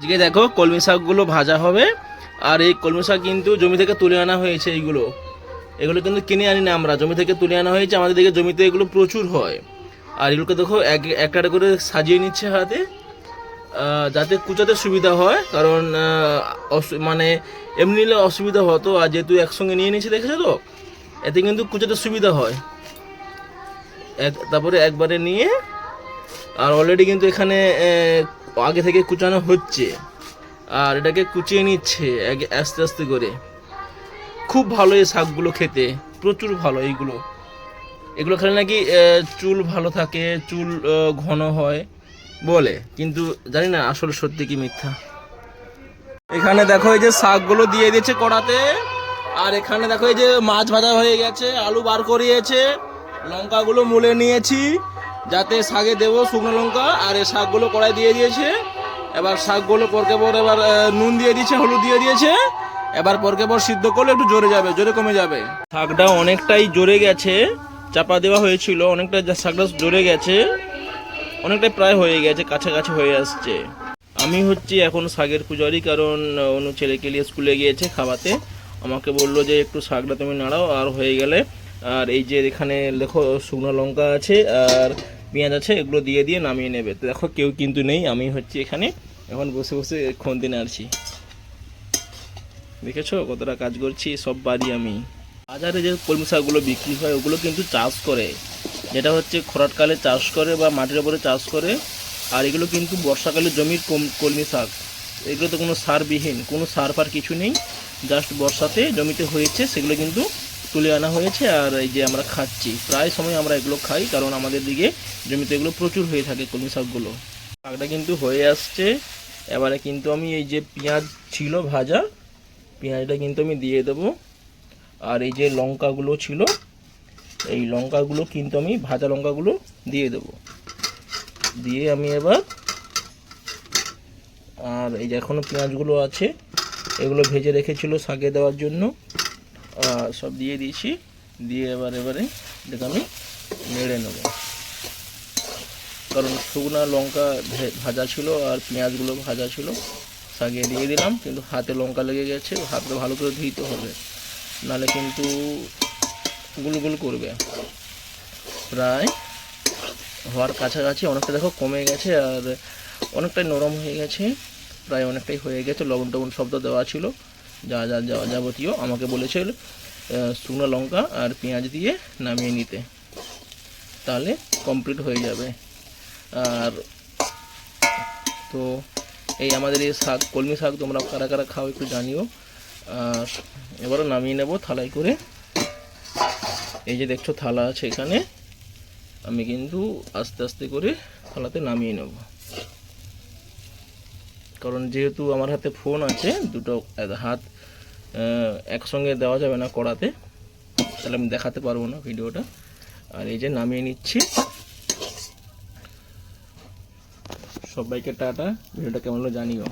এদিকে দেখো কলমি শাকগুলো ভাজা হবে। আর এই কলমি শাক কিন্তু জমি থেকে তুলে আনা হয়েছে। এগুলো কিন্তু কিনে আনি না আমরা, জমি থেকে তুলে আনা হয়েছে। আমাদের দিকে জমিতে এগুলো প্রচুর হয়। আর এগুলোকে দেখো একটা করে সাজিয়ে নিচ্ছে হাতে, যাতে কুচাতে সুবিধা হয়। কারণ মানে এমনি নিলে অসুবিধা হতো, আর যেহেতু একসঙ্গে নিয়ে নিচ্ছে দেখেছো তো, এতে কিন্তু কুচাতে সুবিধা হয়। তারপরে একবারে নিয়ে, আর অলরেডি কিন্তু এখানে আগে থেকে কুচানো হচ্ছে, আর এটাকে কুচিয়ে নিচ্ছে আস্তে আস্তে করে। খুব ভালো এই শাকগুলো খেতে, প্রচুর ভালো। এগুলো খেলে নাকি চুল ভালো থাকে, চুল ঘন হয় বলে, কিন্তু জানি না আসলে সত্যি কি মিথ্যা। এখানে দেখো এই যে শাকগুলো দিয়ে দিয়েছে কড়াতে, আর এখানে দেখো এই যে মাছ ভাজা হয়ে গেছে, আলু বার করিয়েছে, লঙ্কাগুলো মুলে নিয়েছি যাতে শাকে দেবো শুকনো লঙ্কা। আর এই শাকগুলো কড়াই দিয়ে দিয়েছে। এবার শাকগুলো পরকে পর এবার নুন দিয়ে দিয়েছে, হলুদ দিয়ে দিয়েছে। এবার পরকে পর সিদ্ধ করলে একটু জোরে যাবে, জোরে কমে যাবে। শাকটা অনেকটাই জোরে গেছে, চাপা দেওয়া হয়েছিল, অনেকটা শাকটা জোরে গেছে, অনেকটাই প্রায় হয়ে গেছে, কাছাকাছি হয়ে আসছে। আমি হচ্ছি এখন শাকের পূজারি, কারণ অন্য ছেলেকে নিয়ে স্কুলে গিয়েছে খাওয়াতে। আমাকে বললো যে একটু শাকটা তুমি নাড়াও, আর হয়ে গেলে। আর এই যে এখানে দেখো শুকনো লঙ্কা আছে আর পেঁয়াজ আছে, এগুলো দিয়ে দিয়ে নামিয়ে নেবে। তো দেখো কেউ কিন্তু নেই, আমি হচ্ছি এখানে এখন বসে বসে খন্তি নাড়ছি। দেখেছো কতটা কাজ করছি, সব বাড়ি আমি। বাজারে যে কলমি শাকগুলো বিক্রি হয় ওগুলো কিন্তু চাষ করে, যেটা হচ্ছে খরাটকালে চাষ করে বা মাটির ওপরে চাষ করে। আর এগুলো কিন্তু বর্ষাকালে জমির কলমি শাক। এগুলো তো কোনো সারবিহীন, কোনো সার ফার কিছু নেই, জাস্ট বর্ষাতে জমিতে হয়েছে, সেগুলো কিন্তু তুলে আনা হয়েছে। আর এই যে আমরা খাচ্ছি, প্রায় সময় আমরা এগুলো খাই, কারণ আমাদের দিকে জমিতে এগুলো প্রচুর হয়ে থাকে কলমি শাকগুলো। শাকটা কিন্তু হয়ে আসছে। এবারে কিন্তু আমি এই যে পেঁয়াজ ছিল ভাজা, পেঁয়াজটা কিন্তু আমি দিয়ে দেবো। আর এই যে লঙ্কাগুলো ছিল, এই লঙ্কাগুলো কিন্তু আমি ভাজা লঙ্কাগুলো দিয়ে দেবো। দিয়ে আমি এবার, আর এই যে এখনও পেঁয়াজগুলো আছে, এগুলো ভেজে রেখেছিল শাকে দেওয়ার জন্য, সব দিয়ে দিয়েছি। দিয়ে এবারে এটাকে আমি নেড়ে নেব, কারণ শুকনো লঙ্কা ভাজা ছিল আর পেঁয়াজগুলো ভাজা ছিল। শাকে দিয়ে দিলাম, কিন্তু হাতে লঙ্কা লেগে গেছে, হাতটা ভালো করে ধুইতে হবে, নাহলে কিন্তু গুলগুল করবে। প্রায় হওয়ার কাছাকাছি, অনেকটা দেখো কমে গেছে, আর অনেকটাই নরম হয়ে গেছে, প্রায় অনেকটাই হয়ে গেছে। লবণ টবণ শব্দ দেওয়া ছিল, যা যা যাবতীয় আমাকে বলেছে শুকনো লঙ্কা আর পেঁয়াজ দিয়ে নামিয়ে নিতে, তাহলে কমপ্লিট হয়ে যাবে। আর তো এই আমাদের এই শাক, কলমি শাক তোমরা কারা কারা খাও একটু জানিও। আর এবারও নামিয়ে নেব থালায় করে। এই যে দেখছো থালা আছে এখানে, আমি কিন্তু আস্তে আস্তে করে থালাতে নামিয়ে নেব, কারণ যেহেতু আমার হাতে ফোন আছে, দুটো হাত একসঙ্গে দেওয়া যাবে না কড়াতে, তাহলে আমি দেখাতে পারবো না ভিডিওটা। আর এই যে নামিয়ে নিচ্ছি। সবাইকে টাটা, ভিডিওটা কেমন হলো জানিও।